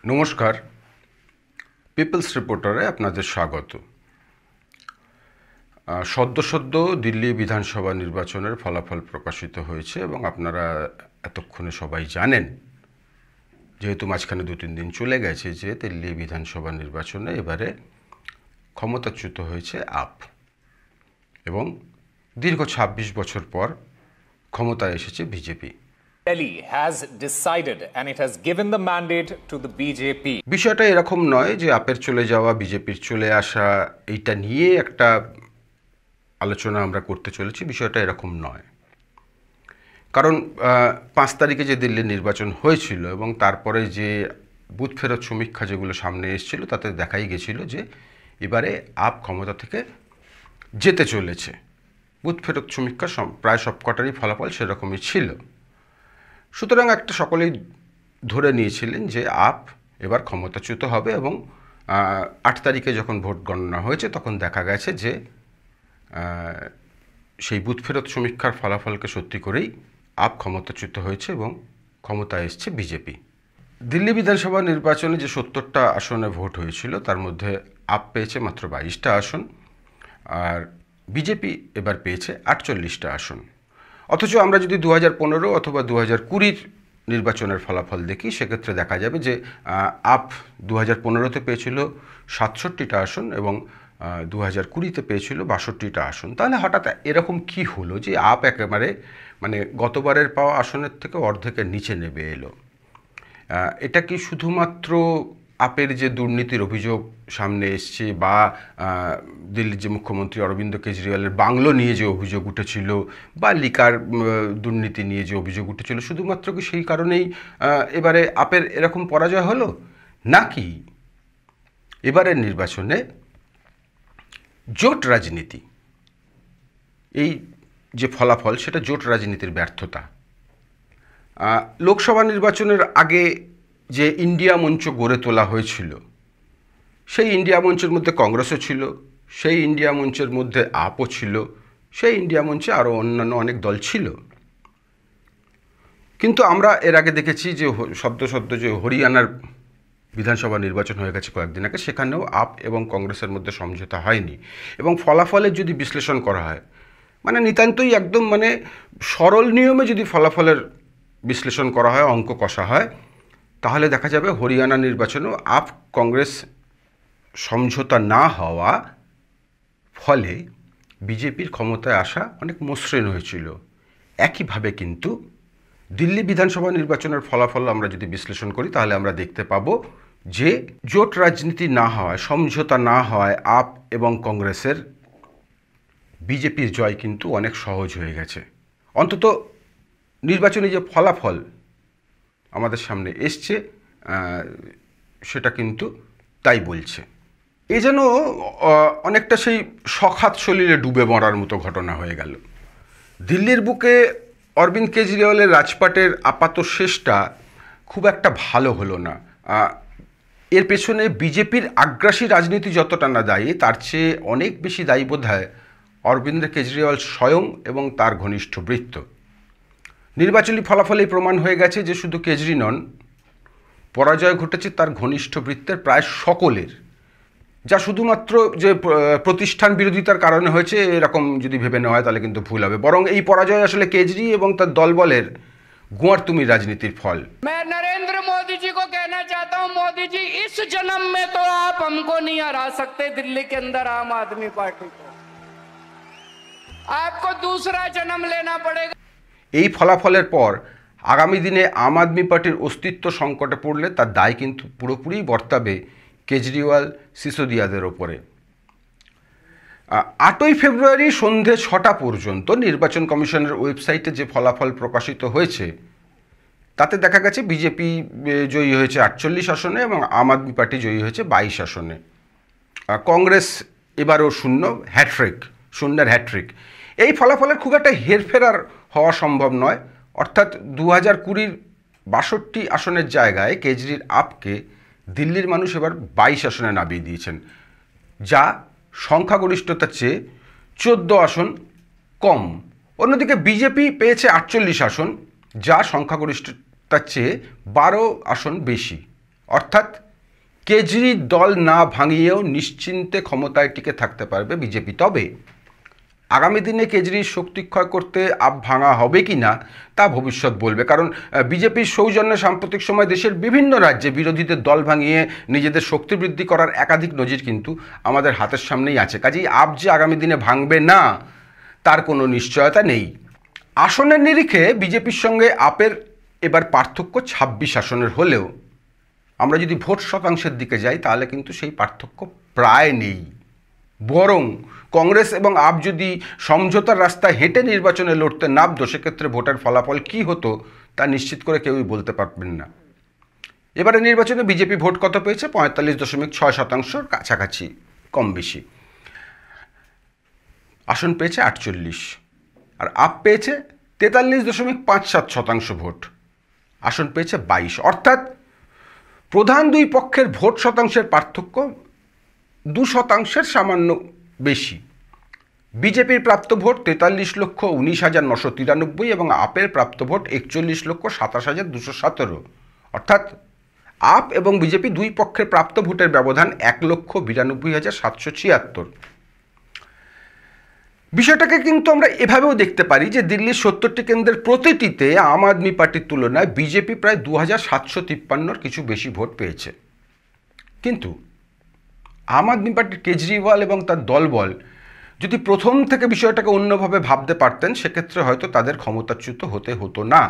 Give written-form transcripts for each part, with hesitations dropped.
নমস্কার, পিপলস রিপোর্টারে আপনাদের স্বাগত। সদ্য দিল্লি বিধানসভা নির্বাচনের ফলাফল প্রকাশিত হয়েছে এবং আপনারা এতক্ষণে সবাই জানেন, যেহেতু মাঝখানে 2-3 দিন চলে গেছে, যে দিল্লি বিধানসভা নির্বাচনে এবারে ক্ষমতাচ্যুত হয়েছে আপ এবং দীর্ঘ 26 বছর পর ক্ষমতায় এসেছে BJP. Delhi has decided and it has given the mandate to the BJP. বিষয়টা এরকম নয় যে আপের চলে যাওয়া, বিজেপির চলে আসা, এইটা নিয়ে একটা আলোচনা আমরা করতে চলেছি। বিষয়টা এরকম নয়, কারণ 5 তারিখে যে দিল্লির নির্বাচন হয়েছিল এবং তারপরে যে বুথ ফেরত সমীক্ষা যেগুলো সামনে এসেছিল, তাতে দেখাই গেছিল যে এবারে আপ ক্ষমতা থেকে যেতে চলেছে। বুথ ফেরত সমীক্ষা প্রায় সবকটারই ফলাফল সেরকমই ছিল। সুতরাং একটা সকলেই ধরে নিয়েছিলেন যে আপ এবার ক্ষমতাচ্যুত হবে এবং 8 তারিখে যখন ভোট গণনা হয়েছে তখন দেখা গেছে যে সেই বুথ ফেরত সমীক্ষার ফলাফলকে সত্যি করেই আপ ক্ষমতাচ্যুত হয়েছে এবং ক্ষমতায় এসছে বিজেপি। দিল্লি বিধানসভা নির্বাচনে যে 70টা আসনে ভোট হয়েছিল, তার মধ্যে আপ পেয়েছে মাত্র 22টা আসন আর বিজেপি এবার পেয়েছে 48টা আসন। অথচ আমরা যদি 2015 অথবা 2020 নির্বাচনের ফলাফল দেখি, সেক্ষেত্রে দেখা যাবে যে আপ 2015-তে পেয়েছিল 67টা আসন এবং 2020-তে পেয়েছিল 62টা আসন। তাহলে হঠাৎ এরকম কি হলো যে আপ একেবারে গতবারের পাওয়া আসনের থেকে অর্ধেকের নিচে নেমে এলো? এটা কি শুধুমাত্র আপের যে দুর্নীতির অভিযোগ সামনে এসছে বা দিল্লির যে মুখ্যমন্ত্রী অরবিন্দ কেজরিওয়ালের বাংলো নিয়ে যে অভিযোগ উঠেছিল বা লিকার দুর্নীতি নিয়ে যে অভিযোগ উঠেছিল, শুধুমাত্র কি সেই কারণেই এবারে আপের এরকম পরাজয় হলো, নাকি এবারের নির্বাচনে জোট রাজনীতি, এই যে ফলাফল সেটা জোট রাজনীতির ব্যর্থতা? লোকসভা নির্বাচনের আগে যে ইন্ডিয়া মঞ্চ গড়ে তোলা হয়েছিল, সেই ইন্ডিয়া মঞ্চের মধ্যে কংগ্রেসও ছিল, সেই ইন্ডিয়া মঞ্চের মধ্যে আপও ছিল, সেই ইন্ডিয়া মঞ্চে আরও অন্যান্য অনেক দল ছিল। কিন্তু আমরা এর আগে দেখেছি যে সদ্য যে হরিয়ানার বিধানসভা নির্বাচন হয়ে গেছে কয়েকদিন আগে, সেখানেও আপ এবং কংগ্রেসের মধ্যে সমঝোতা হয়নি এবং ফলাফলের যদি বিশ্লেষণ করা হয়, নিতান্তই একদম সরল নিয়মে যদি ফলাফলের বিশ্লেষণ করা হয়, অঙ্ক কষা হয়, তাহলে দেখা যাবে হরিয়ানা নির্বাচনেও আপ কংগ্রেস সমঝোতা না হওয়া ফলে বিজেপির ক্ষমতায় আসা অনেক মসৃণ হয়েছিল। একইভাবে কিন্তু দিল্লি বিধানসভা নির্বাচনের ফলাফল আমরা যদি বিশ্লেষণ করি, তাহলে আমরা দেখতে পাবো যে জোট রাজনীতি না হওয়ায়, সমঝোতা না হওয়ায় আপ এবং কংগ্রেসের বিজেপির জয় কিন্তু অনেক সহজ হয়ে গেছে। অন্তত নির্বাচনী যে ফলাফল আমাদের সামনে এসছে সেটা কিন্তু তাই বলছে। এ যেন অনেকটা সেই সখাত সলিলে ডুবে মরার মতো ঘটনা হয়ে গেল। দিল্লির বুকে অরবিন্দ কেজরিওয়ালের রাজপাটের আপাত শেষটা খুব একটা ভালো হলো না। এর পেছনে বিজেপির আগ্রাসী রাজনীতি যতটা না দায়ী, তার চেয়ে অনেক বেশি দায়ী বোধ হয় অরবিন্দ কেজরিওয়াল স্বয়ং এবং তার ঘনিষ্ঠ বৃত্ত। নির্বাচনী ফলাফলেই প্রমাণ হয়ে গেছে যে শুধু কেজরি নন, পরাজয় ঘটেছে তার ঘনিষ্ঠ বৃত্তের প্রায় সকলের, যা শুধুমাত্র যে প্রতিষ্ঠান বিরোধিতার কারণে হয়েছে এরকম যদি ভেবে নেওয়া হয় তাহলে কিন্তু ভুল হবে। বরং এই পরাজয় আসলে কেজরি এবং তার দলবলের গোয়ারতুমি রাজনীতির ফল। मैं नरेंद्र मोदी जी को कहना चाहता हूं, मोदी जी इस जन्म में तो आप हमको नहीं हरा सकते दिल्ली के अंदर आम आदमी पार्टी को, आपको दूसरा जन्म लेना पड़ेगा। এই ফলাফলের পর আগামী দিনে আম আদমি পার্টির অস্তিত্ব সংকটে পড়লে তার দায় কিন্তু পুরোপুরি বর্তাবে কেজরিওয়াল সিসোদিয়াদের ওপরে। 8ই ফেব্রুয়ারি সন্ধে 6টা পর্যন্ত নির্বাচন কমিশনের ওয়েবসাইটে যে ফলাফল প্রকাশিত হয়েছে, তাতে দেখা গেছে বিজেপি জয়ী হয়েছে 48 আসনে এবং আম আদমি পার্টি জয়ী হয়েছে 22 আসনে। কংগ্রেস এবারও শূন্যের হ্যাট্রিক। এই ফলাফলের খুব একটা হেরফের হওয়া সম্ভব নয়। অর্থাৎ 2020-র 62 আসনের জায়গায় কেজরির আপকে দিল্লির মানুষ এবার 22 আসনে নামিয়ে দিয়েছেন, যা সংখ্যাগরিষ্ঠতার চেয়ে 14 আসন কম। অন্যদিকে বিজেপি পেয়েছে 48 আসন, যা সংখ্যাগরিষ্ঠতার চেয়ে 12 আসন বেশি। অর্থাৎ কেজরির দল না ভাঙিয়েও নিশ্চিন্তে ক্ষমতায় টিকে থাকতে পারবে বিজেপি। তবে আগামী দিনে কেজরির শক্তিক্ষয় করতে আপ ভাঙা হবে কি না তা ভবিষ্যৎ বলবে, কারণ বিজেপির সৌজন্যে সাম্প্রতিক সময় দেশের বিভিন্ন রাজ্যে বিরোধীদের দল ভাঙিয়ে নিজেদের শক্তি বৃদ্ধি করার একাধিক নজির কিন্তু আমাদের হাতের সামনেই আছে। কাজেই আপ যে আগামী দিনে ভাঙবে না তার কোনো নিশ্চয়তা নেই। আসনের নিরিখে বিজেপির সঙ্গে আপের এবার পার্থক্য 26 আসনের হলেও আমরা যদি ভোট শতাংশের দিকে যাই তাহলে কিন্তু সেই পার্থক্য প্রায় নেই। বরং কংগ্রেস এবং আপ যদি সমঝোতার রাস্তায় হেঁটে নির্বাচনে লড়তে নামতো, সেক্ষেত্রে ভোটের ফলাফল কী হতো তা নিশ্চিত করে কেউই বলতে পারবেন না। এবারে নির্বাচনে বিজেপি ভোট কত পেয়েছে? 45.6% কাছাকাছি, কম বেশি। আসন পেয়েছে 48, আর আপ পেয়েছে 43.57% ভোট, আসন পেয়েছে 22। অর্থাৎ প্রধান দুই পক্ষের ভোট শতাংশের পার্থক্য 2% সামান্য বেশি। বিজেপির প্রাপ্ত ভোট 43,19,993 এবং আপের প্রাপ্ত ভোট 41,27,217। অর্থাৎ আপ এবং বিজেপি দুই পক্ষের প্রাপ্ত ভোটের ব্যবধান 1,92,776। বিষয়টাকে কিন্তু আমরা এভাবেও দেখতে পারি যে দিল্লির 70টি কেন্দ্রের প্রতিটিতে আম আদমি পার্টির তুলনায় বিজেপি প্রায় 2,753 কিছু বেশি ভোট পেয়েছে। কিন্তু আম আদমি পার্টির কেজরিওয়াল এবং তার দলবল যদি প্রথম থেকে বিষয়টাকে অন্যভাবে ভাবতে পারতেন, সেক্ষেত্রে হয়তো তাদের ক্ষমতাচ্যুত হতে হতো না।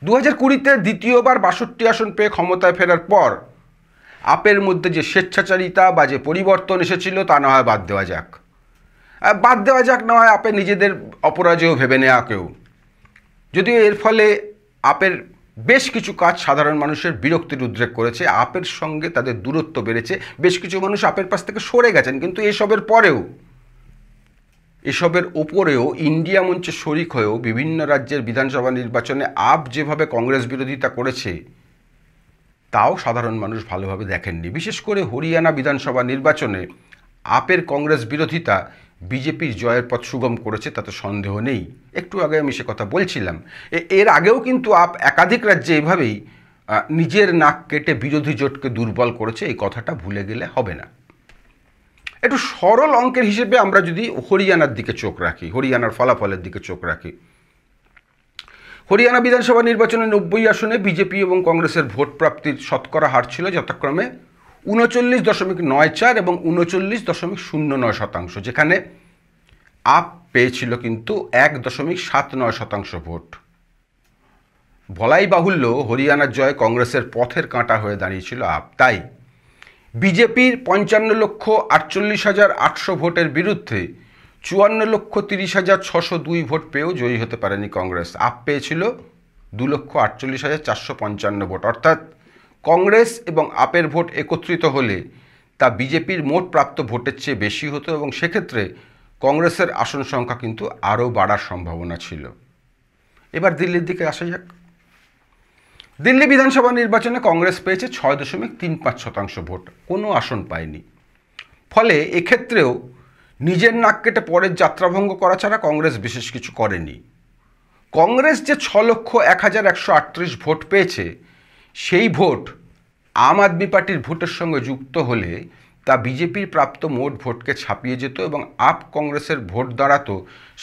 2020-তে দ্বিতীয়বার 62 আসন পেয়ে ক্ষমতায় ফেরার পর আপের মধ্যে যে স্বেচ্ছাচারিতা বা যে পরিবর্তন এসেছিল তা না হয় বাদ দেওয়া যাক না হয় আপের নিজেদের অপরাজেয় ভেবে নেওয়া কেউ, যদিও এর ফলে আপের বেশ কিছু কাজ সাধারণ মানুষের বিরক্তির উদ্রেক করেছে, আপের সঙ্গে তাদের দূরত্ব বেড়েছে, বেশ কিছু মানুষ আপের পাশ থেকে সরে গেছেন। কিন্তু এসবের ওপরেও ইন্ডিয়া মঞ্চে শরিক হয়েও বিভিন্ন রাজ্যের বিধানসভা নির্বাচনে আপ যেভাবে কংগ্রেস বিরোধিতা করেছে তাও সাধারণ মানুষ ভালোভাবে দেখেননি। বিশেষ করে হরিয়ানা বিধানসভা নির্বাচনে আপের কংগ্রেস বিরোধিতা বিজেপির জয়ের পথ সুগম করেছে, তাতে সন্দেহ নেই। একটু আগে আমি সে কথা বলছিলাম। এর আগেও কিন্তু আপ একাধিক রাজ্যে এভাবেই নিজের নাক কেটে বিরোধী জোটকে দুর্বল করেছে, এই কথাটা ভুলে গেলে হবে না। একটু সরল অঙ্কের হিসেবে আমরা যদি হরিয়ানার দিকে চোখ রাখি, হরিয়ানার ফলাফলের দিকে চোখ রাখি, হরিয়ানা বিধানসভা নির্বাচনে 90 আসনে বিজেপি এবং কংগ্রেসের ভোট প্রাপ্তির শতকরা হার ছিল যথাক্রমে 39.94 এবং 39.09%, যেখানে আপ পেয়েছিল কিন্তু 1.79% ভোট। বলাই বাহুল্য হরিয়ানার জয় কংগ্রেসের পথের কাঁটা হয়ে দাঁড়িয়েছিল আপ। তাই বিজেপির 55,48,800 ভোটের বিরুদ্ধে 54,30,602 ভোট পেয়েও জয়ী হতে পারেনি কংগ্রেস। আপ পেয়েছিল 2,48,455 ভোট। অর্থাৎ কংগ্রেস এবং আপের ভোট একত্রিত হলে তা বিজেপির মোট প্রাপ্ত ভোটের চেয়ে বেশি হতো এবং সেক্ষেত্রে কংগ্রেসের আসন সংখ্যা কিন্তু আরও বাড়ার সম্ভাবনা ছিল। এবার দিল্লির দিকে আসা যাক। দিল্লি বিধানসভা নির্বাচনে কংগ্রেস পেয়েছে 6.35% ভোট, কোনো আসন পায়নি। ফলে এক্ষেত্রেও নিজের নাক কেটে পরের যাত্রাভঙ্গ করা ছাড়া কংগ্রেস বিশেষ কিছু করেনি। কংগ্রেস যে 6,01,138 ভোট পেয়েছে, সেই ভোট আম আদমি পার্টির ভোটের সঙ্গে যুক্ত হলে তা বিজেপির প্রাপ্ত মোট ভোটকে ছাপিয়ে যেত এবং আপ কংগ্রেসের ভোট দাঁড়াতো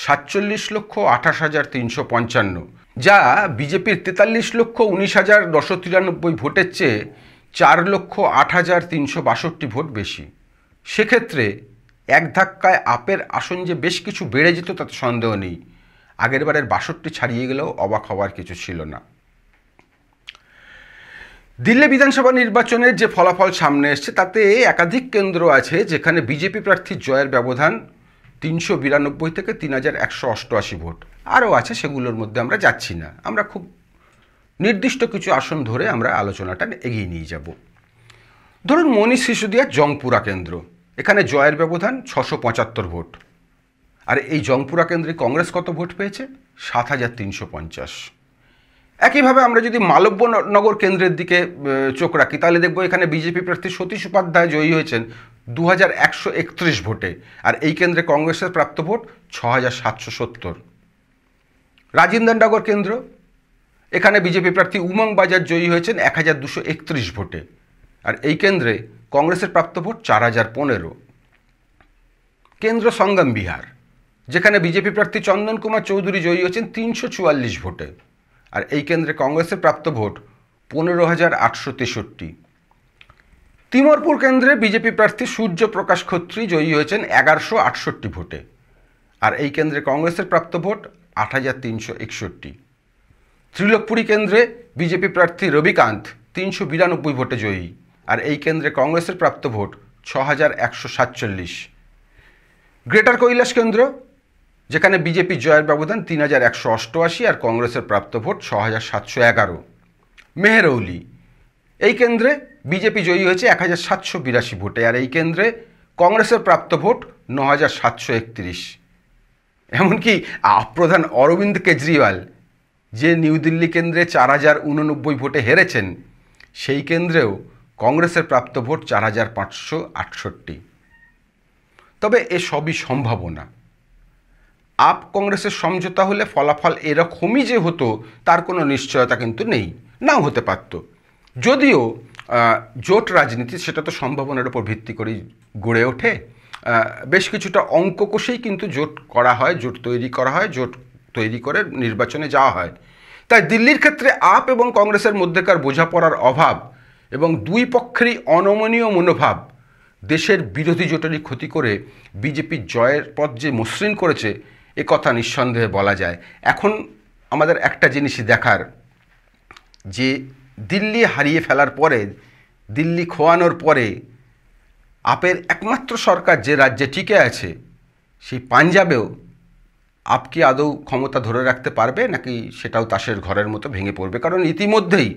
47,28,355, যা বিজেপির 43,19,993 ভোটের চেয়ে 4,08,362 ভোট বেশি। সেক্ষেত্রে এক ধাক্কায় আপের আসন যে বেশ কিছু বেড়ে যেত তাতে সন্দেহ নেই। আগের বারের 62 ছাড়িয়ে গেলেও অবাক হওয়ার কিছু ছিল না। দিল্লি বিধানসভা নির্বাচনের যে ফলাফল সামনে এসছে তাতে একাধিক কেন্দ্র আছে যেখানে বিজেপি প্রার্থীর জয়ের ব্যবধান 392 থেকে 3,188 ভোট। আরও আছে, সেগুলোর মধ্যে আমরা যাচ্ছি না। আমরা খুব নির্দিষ্ট কিছু আসন ধরে আমরা আলোচনাটা এগিয়ে নিয়ে যাব। ধরুন মনীষ সিসোদিয়ার জংপুরা কেন্দ্র, এখানে জয়ের ব্যবধান 675 ভোট। আর এই জংপুরা কেন্দ্রে কংগ্রেস কত ভোট পেয়েছে? 7,350। একইভাবে আমরা যদি মালব্যনগর কেন্দ্রের দিকে চোখ রাখি তাহলে দেখব এখানে বিজেপি প্রার্থী সতীশ উপাধ্যায় জয়ী হয়েছেন 2,131 ভোটে, আর এই কেন্দ্রে কংগ্রেসের প্রাপ্ত ভোট 6,770। রাজিন্দরনগর কেন্দ্র, এখানে বিজেপি প্রার্থী উমং বাজার জয়ী হয়েছেন 1231 ভোটে, আর এই কেন্দ্রে কংগ্রেসের প্রাপ্ত ভোট 4015। কেন্দ্র সঙ্গম বিহার, যেখানে বিজেপি প্রার্থী চন্দন কুমার চৌধুরী জয়ী হয়েছেন 344 ভোটে, আর এই কেন্দ্রে কংগ্রেসের প্রাপ্ত ভোট 15,863। তিমুরপুর কেন্দ্রে বিজেপি প্রার্থী সূর্য প্রকাশ খত্রী জয়ী হয়েছেন 1168 ভোটে, আর এই কেন্দ্রে কংগ্রেসের প্রাপ্ত ভোট 8,361। ত্রিলোকপুরী কেন্দ্রে বিজেপি প্রার্থী রবিকান্ত 392 ভোটে জয়ী, আর এই কেন্দ্রে কংগ্রেসের প্রাপ্ত ভোট 6,147। গ্রেটার কৈলাস কেন্দ্র, যেখানে বিজেপি জয়ের ব্যবধান 3,188 আর কংগ্রেসের প্রাপ্ত ভোট 6,711। মেহেরৌলি, এই কেন্দ্রে বিজেপি জয়ী হয়েছে 1,782 ভোটে, আর এই কেন্দ্রে কংগ্রেসের প্রাপ্ত ভোট 9,731। এমনকি প্রধান অরবিন্দ কেজরিওয়াল যে নিউ দিল্লি কেন্দ্রে 4,089 ভোটে হেরেছেন, সেই কেন্দ্রেও কংগ্রেসের প্রাপ্ত ভোট 4,568। তবে এ সবই সম্ভাবনা। আপ কংগ্রেসের সমঝোতা হলে ফলাফল এরকমই যে হতো তার কোনো নিশ্চয়তা কিন্তু নেই, নাও হতে পারত। যদিও জোট রাজনীতি সেটা তো সম্ভাবনার উপর ভিত্তি করেই গড়ে ওঠে। বেশ কিছুটা অঙ্ক কষেই কিন্তু জোট করা হয়, জোট তৈরি করা হয়, জোট তৈরি করে নির্বাচনে যাওয়া হয়। তাই দিল্লির ক্ষেত্রে আপ এবং কংগ্রেসের মধ্যেকার বোঝাপড়ার অভাব এবং দুই পক্ষেরই অনমনীয় মনোভাব দেশের বিরোধী জোটেরই ক্ষতি করে বিজেপির জয়ের পথ যে মসৃণ করেছে এ কথা নিঃসন্দেহে বলা যায়। এখন আমাদের একটা জিনিসই দেখার, যে দিল্লি হারিয়ে ফেলার পরে, দিল্লি খোয়ানোর পরে আপের একমাত্র সরকার যে রাজ্যে টিকে আছে, সেই পাঞ্জাবেও আপ কি আদৌ ক্ষমতা ধরে রাখতে পারবে, নাকি সেটাও তাসের ঘরের মতো ভেঙে পড়বে? কারণ ইতিমধ্যেই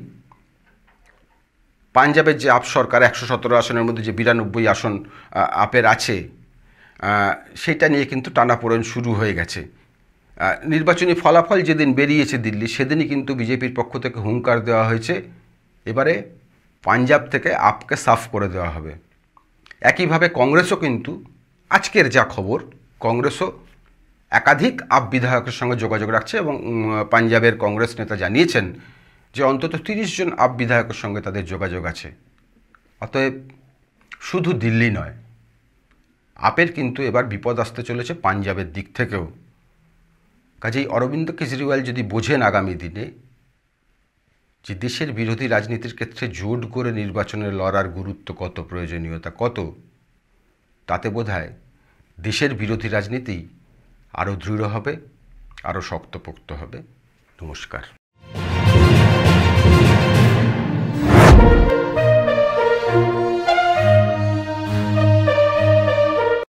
পাঞ্জাবের যে আপ সরকার 117 আসনের মধ্যে যে 92 আসন আপের আছে, সেটা নিয়ে কিন্তু টানাপোড়েন শুরু হয়ে গেছে। নির্বাচনী ফলাফল যেদিন বেরিয়েছে দিল্লি, সেদিনই কিন্তু বিজেপির পক্ষ থেকে হুঙ্কার দেওয়া হয়েছে এবারে পাঞ্জাব থেকে আপকে সাফ করে দেওয়া হবে। একইভাবে কংগ্রেসও কিন্তু, আজকের যা খবর, কংগ্রেসও একাধিক আপ বিধায়কের সঙ্গে যোগাযোগ রাখছে এবং পাঞ্জাবের কংগ্রেস নেতা জানিয়েছেন যে অন্তত 30 জন আপ বিধায়কের সঙ্গে তাদের যোগাযোগ আছে। অতএব শুধু দিল্লি নয়, আপের কিন্তু এবার বিপদ আসতে চলেছে পাঞ্জাবের দিক থেকেও। কাজেই অরবিন্দ কেজরিওয়াল যদি বোঝেন আগামী দিনে যে দেশের বিরোধী রাজনীতির ক্ষেত্রে জোট করে নির্বাচনে লড়ার গুরুত্ব কত, প্রয়োজনীয়তা কত, তাতে বোধহয় দেশের বিরোধী রাজনীতি আরও দৃঢ় হবে, আরও শক্তপোক্ত হবে। নমস্কার।